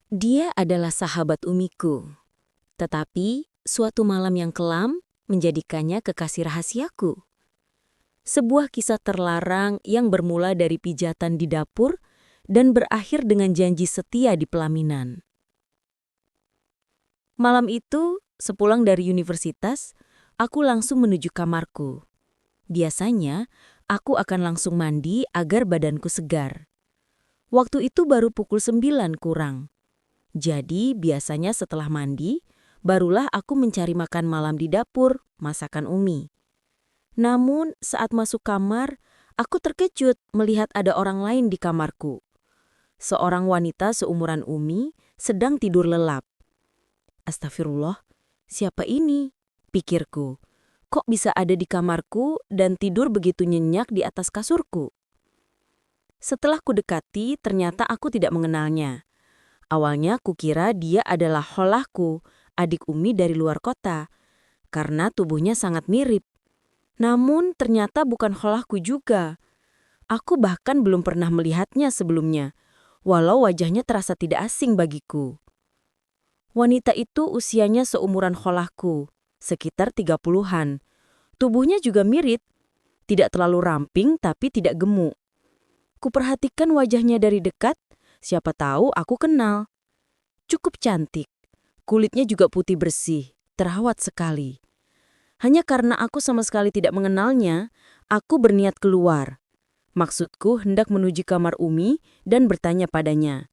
Dia adalah sahabat Umiku, tetapi suatu malam yang kelam menjadikannya kekasih rahasiaku. Sebuah kisah terlarang yang bermula dari pijatan di dapur dan berakhir dengan janji setia di pelaminan. Malam itu, sepulang dari universitas, aku langsung menuju kamarku. Biasanya, aku akan langsung mandi agar badanku segar. Waktu itu baru pukul 9 kurang. Jadi, biasanya setelah mandi, barulah aku mencari makan malam di dapur, masakan Umi. Namun, saat masuk kamar, aku terkejut melihat ada orang lain di kamarku. Seorang wanita seumuran Umi sedang tidur lelap. Astagfirullah, siapa ini? Pikirku. Kok bisa ada di kamarku dan tidur begitu nyenyak di atas kasurku? Setelah kudekati, ternyata aku tidak mengenalnya. Awalnya kukira dia adalah Holahku, adik Umi dari luar kota, karena tubuhnya sangat mirip. Namun ternyata bukan Holahku juga. Aku bahkan belum pernah melihatnya sebelumnya, walau wajahnya terasa tidak asing bagiku. Wanita itu usianya seumuran Holahku, sekitar 30-an. Tubuhnya juga mirip, tidak terlalu ramping tapi tidak gemuk. Kuperhatikan wajahnya dari dekat, siapa tahu aku kenal. Cukup cantik, kulitnya juga putih bersih, terawat sekali. Hanya karena aku sama sekali tidak mengenalnya, aku berniat keluar. Maksudku hendak menuju kamar Umi dan bertanya padanya.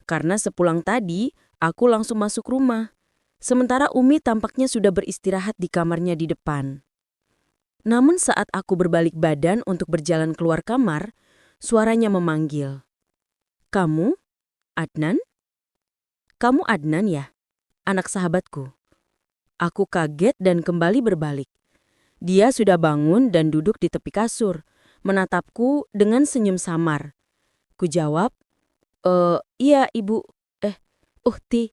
Karena sepulang tadi, aku langsung masuk rumah. Sementara Umi tampaknya sudah beristirahat di kamarnya di depan. Namun saat aku berbalik badan untuk berjalan keluar kamar, suaranya memanggil. "Kamu? Adnan? Kamu Adnan ya? Anak sahabatku." Aku kaget dan kembali berbalik. Dia sudah bangun dan duduk di tepi kasur, menatapku dengan senyum samar. Ku jawab, iya ibu, Uhti.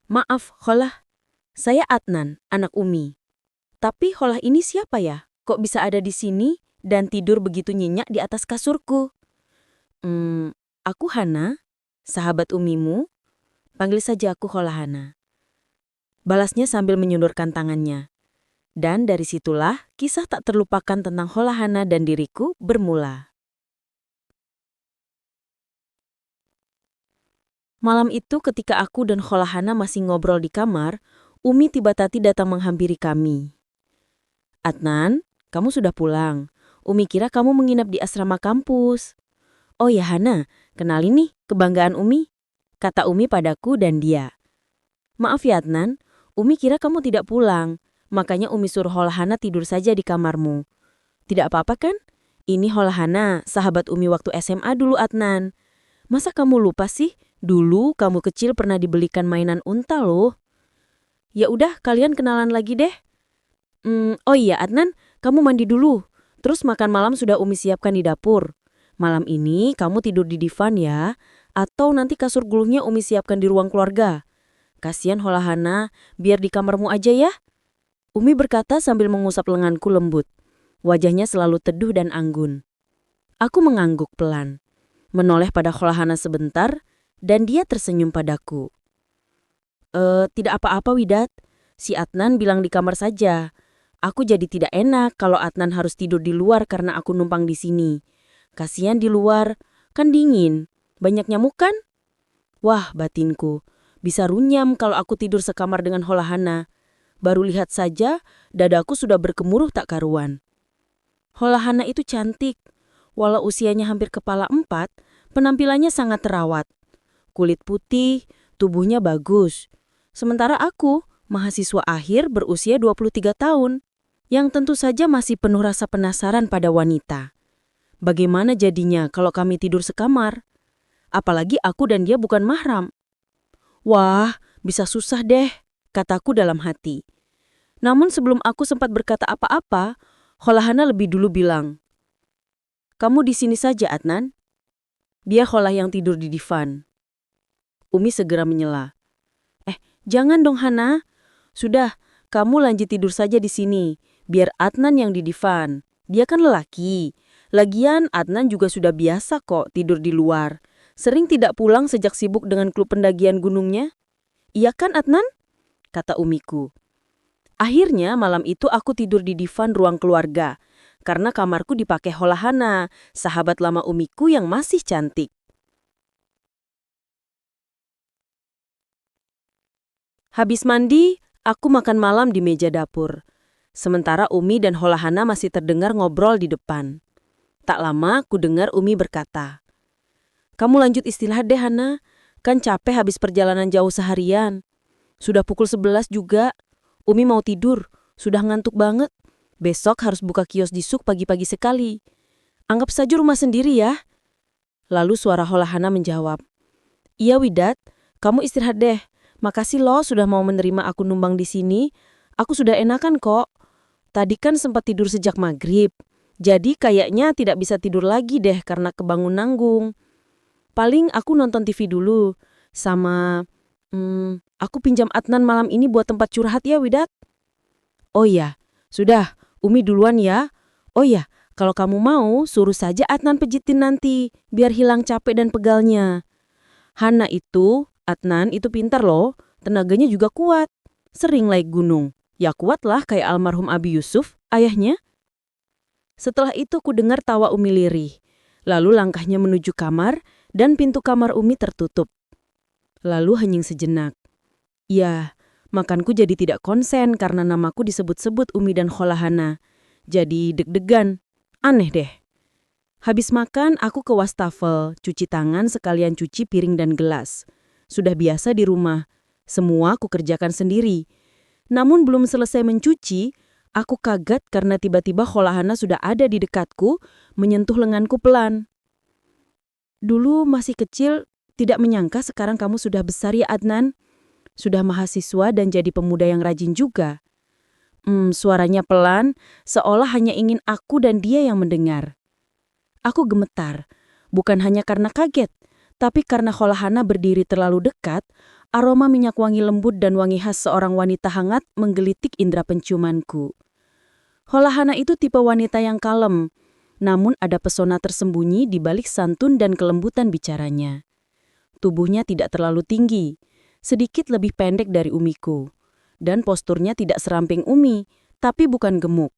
Maaf, Holah. Saya Adnan, anak Umi. Tapi Holah ini siapa ya? Kok bisa ada di sini dan tidur begitu nyenyak di atas kasurku? Aku Hana, sahabat Umimu. Panggil saja aku Holah Hana. Balasnya sambil menyundurkan tangannya. Dan dari situlah kisah tak terlupakan tentang Holah Hana dan diriku bermula. Malam itu ketika aku dan Holah Hana masih ngobrol di kamar, Umi tiba-tiba datang menghampiri kami. "Adnan, kamu sudah pulang. Umi kira kamu menginap di asrama kampus." "Oh ya Hana, kenalin nih kebanggaan Umi," kata Umi padaku dan dia. "Maaf ya Adnan, Umi kira kamu tidak pulang. Makanya Umi suruh Holah Hana tidur saja di kamarmu. Tidak apa-apa kan? Ini Holah Hana, sahabat Umi waktu SMA dulu Adnan. Masa kamu lupa sih? Dulu kamu kecil pernah dibelikan mainan unta loh." "Ya udah, kalian kenalan lagi deh." Oh iya Adnan, kamu mandi dulu. Terus makan malam sudah Umi siapkan di dapur. Malam ini kamu tidur di divan ya, atau nanti kasur gulungnya Umi siapkan di ruang keluarga. Kasihan Holah Hana, biar di kamarmu aja ya." Umi berkata sambil mengusap lenganku lembut. Wajahnya selalu teduh dan anggun. Aku mengangguk pelan, menoleh pada Holah Hana sebentar, dan dia tersenyum padaku. Tidak apa-apa Widat, si Adnan bilang di kamar saja. Aku jadi tidak enak kalau Adnan harus tidur di luar karena aku numpang di sini. Kasihan di luar, kan dingin. Banyak nyamuk kan? Wah, batinku. Bisa runyam kalau aku tidur sekamar dengan Holah Hana. Baru lihat saja, dadaku sudah berkemuruh tak karuan. Holah Hana itu cantik. Walau usianya hampir kepala 4, penampilannya sangat terawat. Kulit putih, tubuhnya bagus. Sementara aku, mahasiswa akhir berusia 23 tahun, yang tentu saja masih penuh rasa penasaran pada wanita. Bagaimana jadinya kalau kami tidur sekamar? Apalagi aku dan dia bukan mahram. Wah, bisa susah deh, kataku dalam hati. Namun sebelum aku sempat berkata apa-apa, Holah Hana lebih dulu bilang, "Kamu di sini saja Adnan." Dia Holah yang tidur di divan. Umi segera menyela. Jangan dong Hana. Sudah, kamu lanjut tidur saja di sini. Biar Adnan yang di divan. Dia kan lelaki. Lagian Adnan juga sudah biasa kok tidur di luar. Sering tidak pulang sejak sibuk dengan klub pendakian gunungnya. Iya kan, Adnan? Kata umiku. Akhirnya malam itu aku tidur di divan ruang keluarga, karena kamarku dipakai Holahana, sahabat lama umiku yang masih cantik. Habis mandi, aku makan malam di meja dapur. Sementara Umi dan Holahana masih terdengar ngobrol di depan. Tak lama, ku dengar Umi berkata, "Kamu lanjut istirahat deh, Hana. Kan capek habis perjalanan jauh seharian. Sudah pukul 11 juga. Umi mau tidur. Sudah ngantuk banget. Besok harus buka kios di suk pagi-pagi sekali. Anggap saja rumah sendiri ya." Lalu suara Holahana menjawab, "Iya Widat, kamu istirahat deh. Makasih loh sudah mau menerima aku numpang di sini. Aku sudah enakan kok. Tadi kan sempat tidur sejak maghrib. Jadi kayaknya tidak bisa tidur lagi deh karena kebangun nanggung. Paling aku nonton TV dulu. Sama, aku pinjam Adnan malam ini buat tempat curhat ya Widat." "Oh iya, sudah. Umi duluan ya. Oh iya, kalau kamu mau suruh saja Adnan pijitin nanti, biar hilang capek dan pegalnya. Adnan itu pintar loh. Tenaganya juga kuat. Sering naik gunung. Ya kuatlah kayak almarhum Abi Yusuf, ayahnya." Setelah itu ku dengar tawa Umi lirih. Lalu langkahnya menuju kamar dan pintu kamar Umi tertutup. Lalu hening sejenak. Ya, makanku jadi tidak konsen karena namaku disebut-sebut Umi dan Holahana. Jadi deg-degan. Aneh deh. Habis makan, aku ke wastafel, cuci tangan sekalian cuci piring dan gelas. Sudah biasa di rumah. Semua aku kerjakan sendiri. Namun belum selesai mencuci, aku kaget karena tiba-tiba Holahana sudah ada di dekatku, menyentuh lenganku pelan. "Dulu masih kecil, tidak menyangka sekarang kamu sudah besar ya Adnan. Sudah mahasiswa dan jadi pemuda yang rajin juga." Suaranya pelan, seolah hanya ingin aku dan dia yang mendengar. Aku gemetar, bukan hanya karena kaget, tapi karena Holahana berdiri terlalu dekat, aroma minyak wangi lembut dan wangi khas seorang wanita hangat menggelitik indera penciumanku. Holahana itu tipe wanita yang kalem, namun ada pesona tersembunyi di balik santun dan kelembutan bicaranya. Tubuhnya tidak terlalu tinggi, sedikit lebih pendek dari umiku. Dan posturnya tidak seramping Umi, tapi bukan gemuk.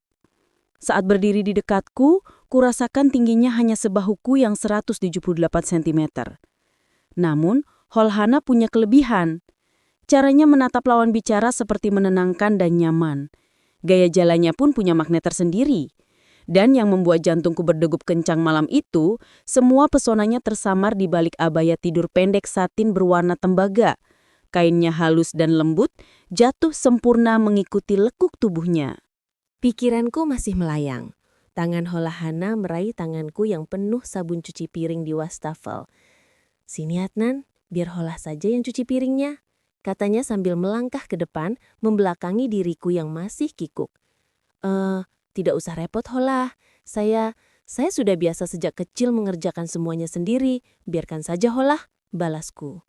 Saat berdiri di dekatku, kurasakan tingginya hanya sebahuku yang 178 cm. Namun, Holahana punya kelebihan. Caranya menatap lawan bicara seperti menenangkan dan nyaman. Gaya jalannya pun punya magnet tersendiri. Dan yang membuat jantungku berdegup kencang malam itu, semua pesonanya tersamar di balik abaya tidur pendek satin berwarna tembaga. Kainnya halus dan lembut, jatuh sempurna mengikuti lekuk tubuhnya. Pikiranku masih melayang. Tangan Holahana meraih tanganku yang penuh sabun cuci piring di wastafel. "Sini Adnan, biar Holah saja yang cuci piringnya," katanya sambil melangkah ke depan, membelakangi diriku yang masih kikuk. Tidak usah repot Holah. Saya sudah biasa sejak kecil mengerjakan semuanya sendiri. Biarkan saja Holah," balasku.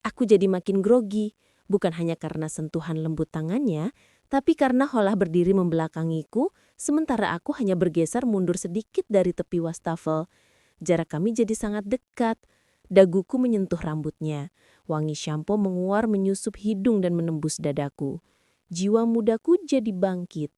Aku jadi makin grogi, bukan hanya karena sentuhan lembut tangannya, tapi karena Holah berdiri membelakangiku, sementara aku hanya bergeser mundur sedikit dari tepi wastafel. Jarak kami jadi sangat dekat. Daguku menyentuh rambutnya. Wangi syampo menguar menyusup hidung dan menembus dadaku. Jiwa mudaku jadi bangkit.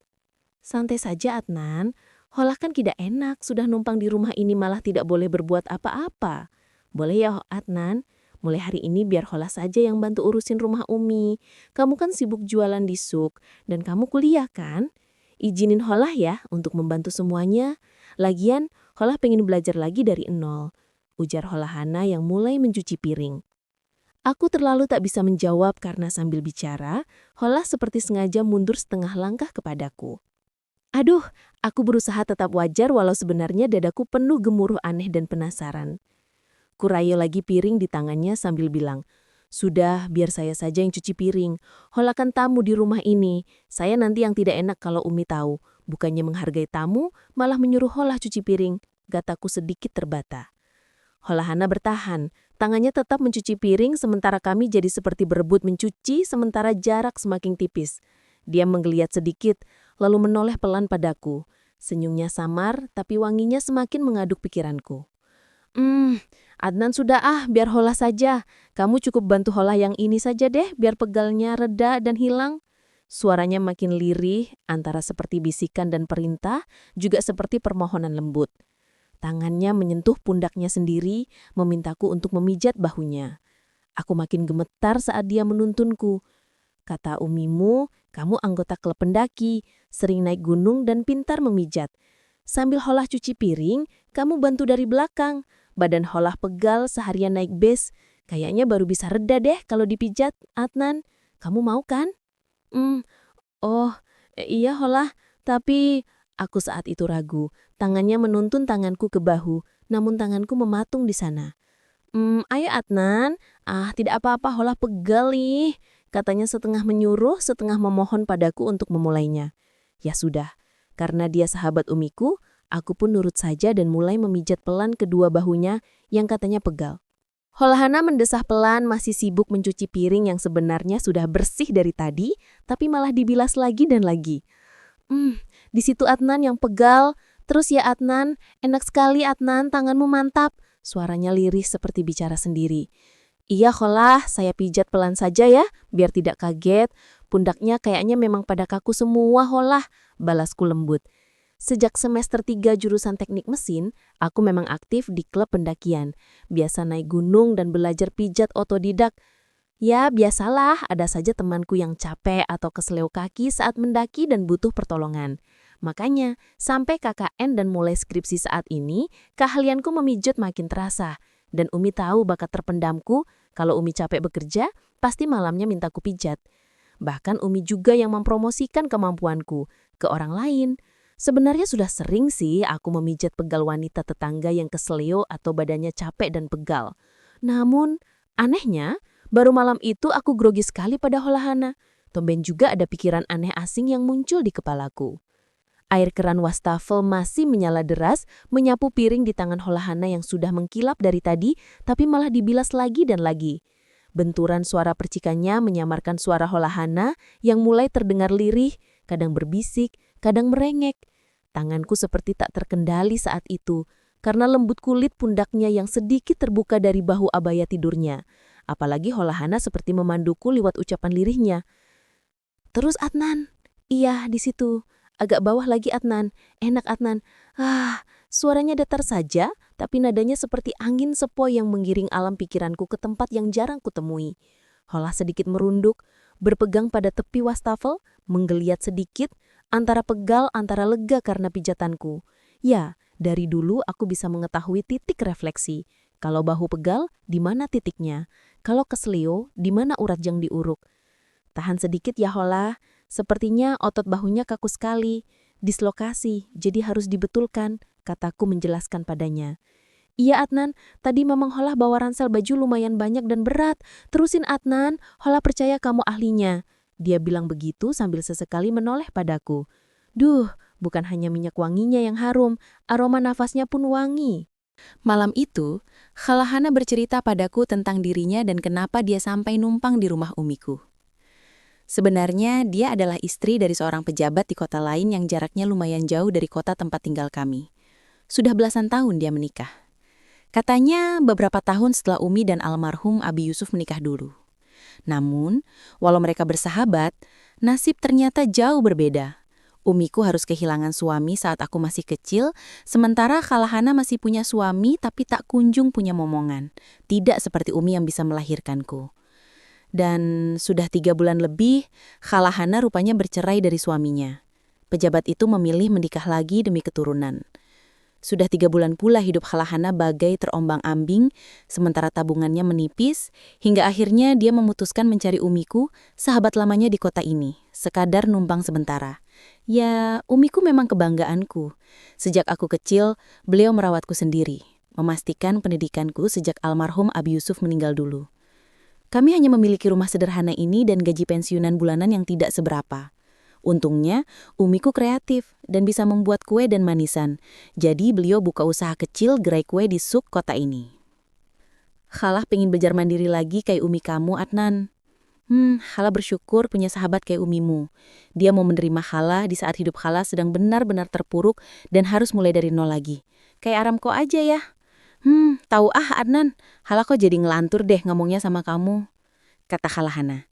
"Santai saja Adnan, Holah kan tidak enak, sudah numpang di rumah ini malah tidak boleh berbuat apa-apa. Boleh ya Adnan? Mulai hari ini biar Holah saja yang bantu urusin rumah Umi. Kamu kan sibuk jualan di suk, dan kamu kuliah kan? Izinin Holah ya untuk membantu semuanya. Lagian, Holah pengen belajar lagi dari nol," ujar Holahana yang mulai mencuci piring. Aku terlalu tak bisa menjawab karena sambil bicara, Holah seperti sengaja mundur setengah langkah kepadaku. Aduh, aku berusaha tetap wajar walau sebenarnya dadaku penuh gemuruh aneh dan penasaran. Kurayo lagi piring di tangannya sambil bilang, "Sudah, biar saya saja yang cuci piring. Holah kan tamu di rumah ini. Saya nanti yang tidak enak kalau Umi tahu. Bukannya menghargai tamu, malah menyuruh Holah cuci piring," kataku sedikit terbata. Holahana bertahan. Tangannya tetap mencuci piring sementara kami jadi seperti berebut mencuci sementara jarak semakin tipis. Dia menggeliat sedikit, lalu menoleh pelan padaku. Senyumnya samar, tapi wanginya semakin mengaduk pikiranku. Adnan sudah biar Hola saja. Kamu cukup bantu Hola yang ini saja deh, biar pegalnya reda dan hilang. Suaranya makin lirih, antara seperti bisikan dan perintah, juga seperti permohonan lembut. Tangannya menyentuh pundaknya sendiri, memintaku untuk memijat bahunya. Aku makin gemetar saat dia menuntunku. Kata umimu, kamu anggota klub pendaki, sering naik gunung dan pintar memijat. Sambil Holah cuci piring, kamu bantu dari belakang. Badan Holah pegal seharian naik bus. Kayaknya baru bisa reda deh kalau dipijat, Adnan. Kamu mau kan? Oh, iya Holah. Tapi aku saat itu ragu. Tangannya menuntun tanganku ke bahu, namun tanganku mematung di sana. Ayo Adnan. Tidak apa-apa, Holah pegal nih. Katanya setengah menyuruh, setengah memohon padaku untuk memulainya. Ya sudah, karena dia sahabat umiku, aku pun nurut saja dan mulai memijat pelan kedua bahunya yang katanya pegal. Holahana mendesah pelan, masih sibuk mencuci piring yang sebenarnya sudah bersih dari tadi, tapi malah dibilas lagi dan lagi. Di situ Adnan yang pegal. Terus ya Adnan, enak sekali Adnan, tanganmu mantap. Suaranya lirih seperti bicara sendiri. Iya Holah, saya pijat pelan saja ya, biar tidak kaget. Pundaknya kayaknya memang pada kaku semua Holah, balasku lembut. Sejak semester 3 jurusan teknik mesin, aku memang aktif di klub pendakian. Biasa naik gunung dan belajar pijat otodidak. Ya biasalah, ada saja temanku yang capek atau keseleo kaki saat mendaki dan butuh pertolongan. Makanya, sampai KKN dan mulai skripsi saat ini, keahlianku memijat makin terasa. Dan Umi tahu bakat terpendamku, kalau Umi capek bekerja, pasti malamnya mintaku pijat. Bahkan Umi juga yang mempromosikan kemampuanku ke orang lain. Sebenarnya sudah sering sih aku memijat pegal wanita tetangga yang keseleo atau badannya capek dan pegal. Namun, anehnya, baru malam itu aku grogi sekali pada Holahana. Tumben juga ada pikiran aneh asing yang muncul di kepalaku. Air keran wastafel masih menyala deras, menyapu piring di tangan Holahana yang sudah mengkilap dari tadi, tapi malah dibilas lagi dan lagi. Benturan suara percikannya menyamarkan suara Holahana yang mulai terdengar lirih, kadang berbisik, kadang merengek. Tanganku seperti tak terkendali saat itu, karena lembut kulit pundaknya yang sedikit terbuka dari bahu abaya tidurnya. Apalagi Holahana seperti memanduku lewat ucapan lirihnya. Terus Adnan, iya di situ. Agak bawah lagi Adnan, enak Adnan. Suaranya datar saja, tapi nadanya seperti angin sepoi yang menggiring alam pikiranku ke tempat yang jarang kutemui. Holah sedikit merunduk, berpegang pada tepi wastafel, menggeliat sedikit, antara pegal antara lega karena pijatanku. Ya, dari dulu aku bisa mengetahui titik refleksi. Kalau bahu pegal, di mana titiknya? Kalau keselio, di mana urat yang diuruk? Tahan sedikit ya Holah. Sepertinya otot bahunya kaku sekali, dislokasi, jadi harus dibetulkan, kataku menjelaskan padanya. Iya Adnan, tadi memang Holah bawa ransel baju lumayan banyak dan berat. Terusin Adnan, Holah percaya kamu ahlinya. Dia bilang begitu sambil sesekali menoleh padaku. Duh, bukan hanya minyak wanginya yang harum, aroma nafasnya pun wangi. Malam itu, Holahana bercerita padaku tentang dirinya dan kenapa dia sampai numpang di rumah umiku. Sebenarnya, dia adalah istri dari seorang pejabat di kota lain yang jaraknya lumayan jauh dari kota tempat tinggal kami. Sudah belasan tahun dia menikah. Katanya beberapa tahun setelah Umi dan almarhum Abi Yusuf menikah dulu. Namun, walau mereka bersahabat, nasib ternyata jauh berbeda. Umiku harus kehilangan suami saat aku masih kecil, sementara Holahana masih punya suami tapi tak kunjung punya momongan. Tidak seperti Umi yang bisa melahirkanku. Dan sudah 3 bulan lebih, Holahana rupanya bercerai dari suaminya. Pejabat itu memilih menikah lagi demi keturunan. Sudah 3 bulan pula hidup Holahana bagai terombang-ambing, sementara tabungannya menipis, hingga akhirnya dia memutuskan mencari umiku, sahabat lamanya di kota ini, sekadar numpang sementara. Ya, umiku memang kebanggaanku. Sejak aku kecil, beliau merawatku sendiri, memastikan pendidikanku sejak almarhum Abi Yusuf meninggal dulu. Kami hanya memiliki rumah sederhana ini dan gaji pensiunan bulanan yang tidak seberapa. Untungnya, umiku kreatif dan bisa membuat kue dan manisan. Jadi beliau buka usaha kecil gerai kue di suk kota ini. Halah pengen belajar mandiri lagi kayak umi kamu, Adnan. Halah bersyukur punya sahabat kayak umimu. Dia mau menerima Halah di saat hidup Halah sedang benar-benar terpuruk dan harus mulai dari nol lagi. Kayak Aramco aja ya. Tahu Adnan, Hala kok jadi ngelantur deh ngomongnya sama kamu, kata Khalahana.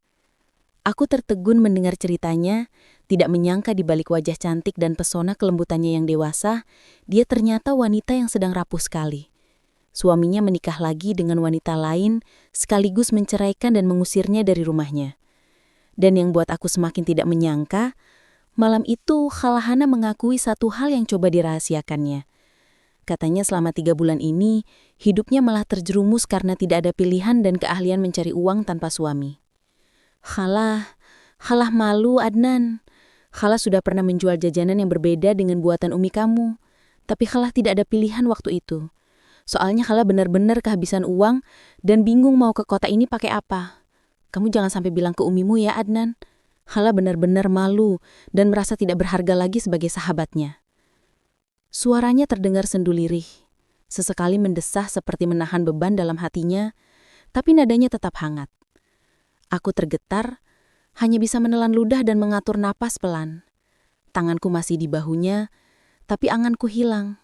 Aku tertegun mendengar ceritanya, tidak menyangka di balik wajah cantik dan pesona kelembutannya yang dewasa, dia ternyata wanita yang sedang rapuh sekali. Suaminya menikah lagi dengan wanita lain, sekaligus menceraikan dan mengusirnya dari rumahnya. Dan yang buat aku semakin tidak menyangka, malam itu Khalahana mengakui satu hal yang coba dirahasiakannya. Katanya selama 3 bulan ini, hidupnya malah terjerumus karena tidak ada pilihan dan keahlian mencari uang tanpa suami. Khalah malu Adnan. Khalah sudah pernah menjual jajanan yang berbeda dengan buatan umi kamu. Tapi Khalah tidak ada pilihan waktu itu. Soalnya Khalah benar-benar kehabisan uang dan bingung mau ke kota ini pakai apa. Kamu jangan sampai bilang ke umimu ya Adnan. Khalah benar-benar malu dan merasa tidak berharga lagi sebagai sahabatnya. Suaranya terdengar sendu lirih. Sesekali mendesah seperti menahan beban dalam hatinya, tapi nadanya tetap hangat. Aku tergetar, hanya bisa menelan ludah dan mengatur napas pelan. Tanganku masih di bahunya, tapi anganku hilang.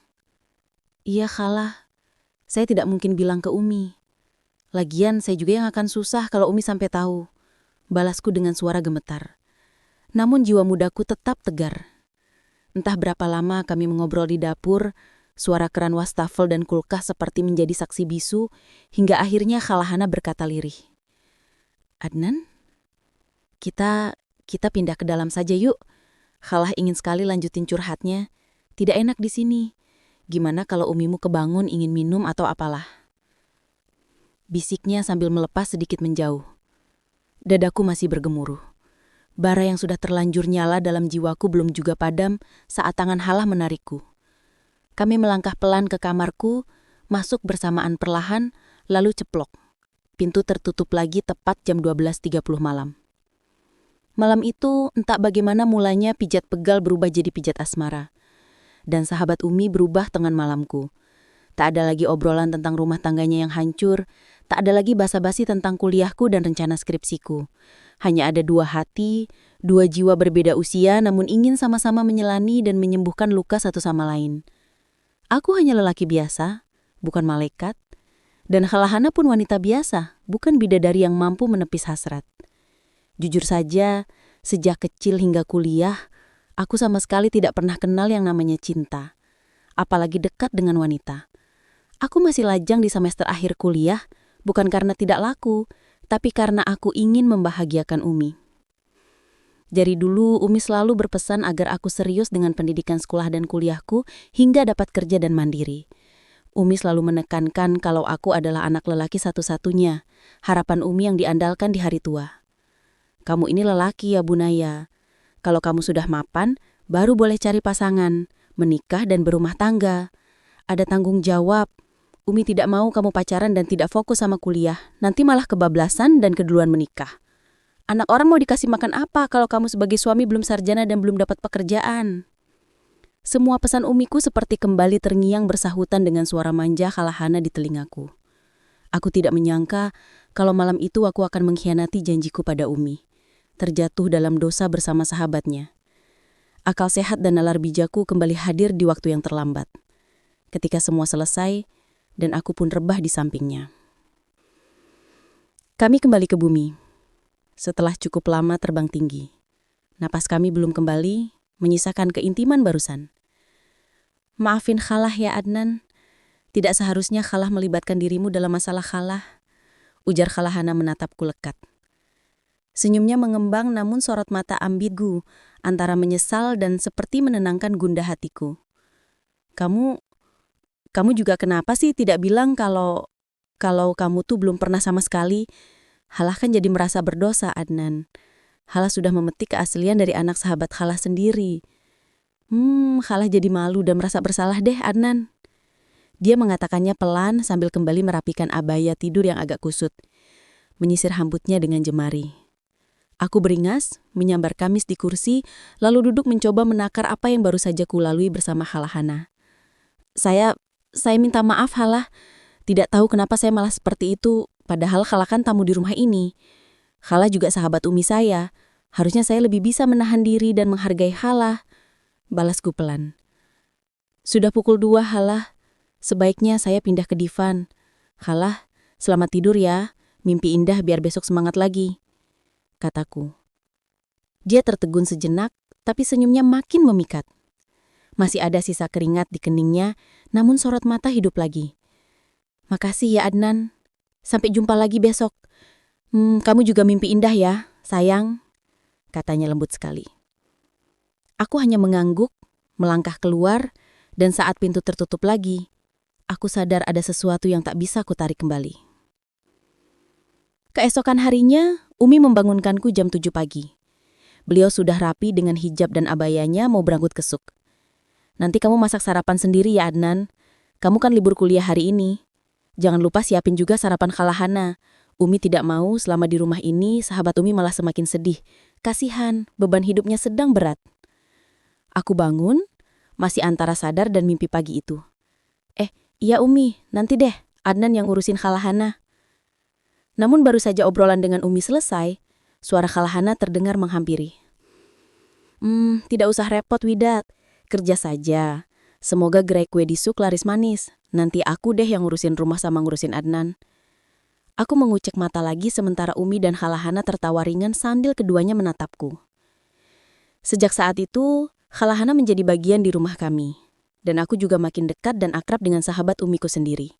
Iya Khalah, saya tidak mungkin bilang ke Umi. Lagian saya juga yang akan susah kalau Umi sampai tahu. Balasku dengan suara gemetar. Namun jiwa mudaku tetap tegar. Entah berapa lama kami mengobrol di dapur, suara keran wastafel dan kulkas seperti menjadi saksi bisu, hingga akhirnya Khalahana berkata lirih. Adnan, kita pindah ke dalam saja yuk. Khalah ingin sekali lanjutin curhatnya. Tidak enak di sini. Gimana kalau umimu kebangun ingin minum atau apalah? Bisiknya sambil melepas sedikit menjauh. Dadaku masih bergemuruh. Bara yang sudah terlanjur nyala dalam jiwaku belum juga padam saat tangan Halah menarikku. Kami melangkah pelan ke kamarku, masuk bersamaan perlahan, lalu ceplok. Pintu tertutup lagi tepat jam 12.30 malam. Malam itu, entah bagaimana mulanya pijat pegal berubah jadi pijat asmara. Dan sahabat Umi berubah tengah malamku. Tak ada lagi obrolan tentang rumah tangganya yang hancur, tak ada lagi basa-basi tentang kuliahku dan rencana skripsiku. Hanya ada 2 hati, 2 jiwa berbeda usia namun ingin sama-sama menyelani dan menyembuhkan luka satu sama lain. Aku hanya lelaki biasa, bukan malaikat. Dan Khalahana pun wanita biasa, bukan bidadari yang mampu menepis hasrat. Jujur saja, sejak kecil hingga kuliah, aku sama sekali tidak pernah kenal yang namanya cinta. Apalagi dekat dengan wanita. Aku masih lajang di semester akhir kuliah, bukan karena tidak laku, tapi karena aku ingin membahagiakan Umi. Dari dulu, Umi selalu berpesan agar aku serius dengan pendidikan sekolah dan kuliahku hingga dapat kerja dan mandiri. Umi selalu menekankan kalau aku adalah anak lelaki satu-satunya, harapan Umi yang diandalkan di hari tua. Kamu ini lelaki ya Bunaya. Kalau kamu sudah mapan, baru boleh cari pasangan, menikah dan berumah tangga. Ada tanggung jawab. Umi tidak mau kamu pacaran dan tidak fokus sama kuliah, nanti malah kebablasan dan keduluan menikah. Anak orang mau dikasih makan apa kalau kamu sebagai suami belum sarjana dan belum dapat pekerjaan? Semua pesan Umiku seperti kembali terngiang bersahutan dengan suara manja Khalahana di telingaku. Aku tidak menyangka kalau malam itu aku akan mengkhianati janjiku pada Umi, terjatuh dalam dosa bersama sahabatnya. Akal sehat dan nalar bijakku kembali hadir di waktu yang terlambat. Ketika semua selesai, dan aku pun rebah di sampingnya. Kami kembali ke bumi. Setelah cukup lama terbang tinggi. Napas kami belum kembali, menyisakan keintiman barusan. Maafin Khalah ya Adnan. Tidak seharusnya Khalah melibatkan dirimu dalam masalah Khalah. Ujar Khalahana menatapku lekat. Senyumnya mengembang namun sorot mata ambigu, antara menyesal dan seperti menenangkan gundah hatiku. Kamu juga kenapa sih tidak bilang kalau kamu tuh belum pernah sama sekali? Halah kan jadi merasa berdosa, Adnan. Halah sudah memetik keaslian dari anak sahabat Halah sendiri. Halah jadi malu dan merasa bersalah deh, Adnan. Dia mengatakannya pelan sambil kembali merapikan abaya tidur yang agak kusut. Menyisir rambutnya dengan jemari. Aku beringas, menyambar kamis di kursi, lalu duduk mencoba menakar apa yang baru saja kulalui bersama Khalahana. Saya minta maaf Halah, tidak tahu kenapa saya malah seperti itu, padahal Khalah kan tamu di rumah ini. Khalah juga sahabat Umi saya, harusnya saya lebih bisa menahan diri dan menghargai Halah. Balasku pelan. Sudah pukul 2 Halah, Sebaiknya saya pindah ke divan. Halah, selamat tidur ya. Mimpi indah biar besok semangat lagi, kataku. Dia tertegun sejenak, tapi senyumnya makin memikat. Masih ada sisa keringat di keningnya, namun sorot mata hidup lagi. Makasih ya Adnan. Sampai jumpa lagi besok. Kamu juga mimpi indah ya, sayang, katanya lembut sekali. Aku hanya mengangguk, melangkah keluar, dan saat pintu tertutup lagi, aku sadar ada sesuatu yang tak bisa kutarik kembali. Keesokan harinya, Umi membangunkanku jam 7 pagi. Beliau sudah rapi dengan hijab dan abayanya mau berangkat ke suk. Nanti kamu masak sarapan sendiri ya Adnan. Kamu kan libur kuliah hari ini. Jangan lupa siapin juga sarapan Khalahana. Umi tidak mau selama di rumah ini sahabat Umi malah semakin sedih. Kasihan, beban hidupnya sedang berat. Aku bangun, masih antara sadar dan mimpi pagi itu. Iya Umi, nanti deh Adnan yang urusin Khalahana. Namun baru saja obrolan dengan Umi selesai, suara Khalahana terdengar menghampiri. Tidak usah repot Widat, kerja saja. Semoga gerai kue di suk laris manis. Nanti aku deh yang ngurusin rumah sama ngurusin Adnan. Aku mengucek mata lagi sementara Umi dan Khalahana tertawa ringan sambil keduanya menatapku. Sejak saat itu, Khalahana menjadi bagian di rumah kami. Dan aku juga makin dekat dan akrab dengan sahabat Umiku sendiri.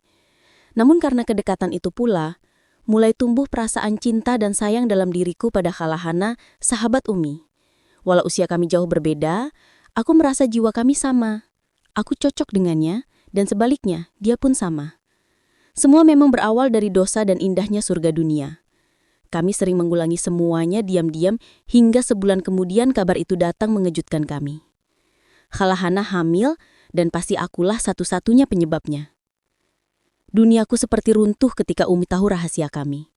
Namun karena kedekatan itu pula, mulai tumbuh perasaan cinta dan sayang dalam diriku pada Khalahana, sahabat Umi. Walau usia kami jauh berbeda, aku merasa jiwa kami sama. Aku cocok dengannya, dan sebaliknya, dia pun sama. Semua memang berawal dari dosa dan indahnya surga dunia. Kami sering mengulangi semuanya diam-diam hingga sebulan kemudian kabar itu datang mengejutkan kami. Khalahana hamil dan pasti akulah satu-satunya penyebabnya. Duniaku seperti runtuh ketika Umi tahu rahasia kami.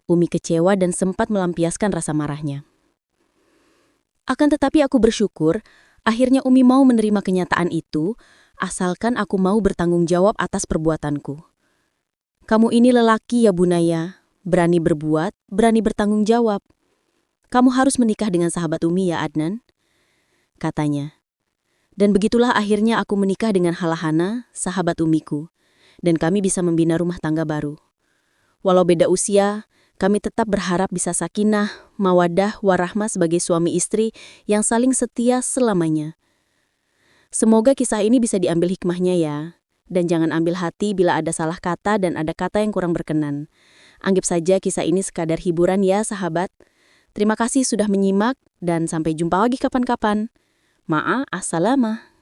Umi kecewa dan sempat melampiaskan rasa marahnya. Akan tetapi aku bersyukur, akhirnya Umi mau menerima kenyataan itu, asalkan aku mau bertanggung jawab atas perbuatanku. Kamu ini lelaki ya Bunaya, berani berbuat, berani bertanggung jawab. Kamu harus menikah dengan sahabat Umi ya Adnan, katanya. Dan begitulah akhirnya aku menikah dengan Khalahana, sahabat Umiku, dan kami bisa membina rumah tangga baru. Walau beda usia, kami tetap berharap bisa sakinah, mawadah, warahmah sebagai suami istri yang saling setia selamanya. Semoga kisah ini bisa diambil hikmahnya ya, dan jangan ambil hati bila ada salah kata dan ada kata yang kurang berkenan. Anggap saja kisah ini sekadar hiburan ya sahabat. Terima kasih sudah menyimak dan sampai jumpa lagi kapan-kapan. Assalamualaikum.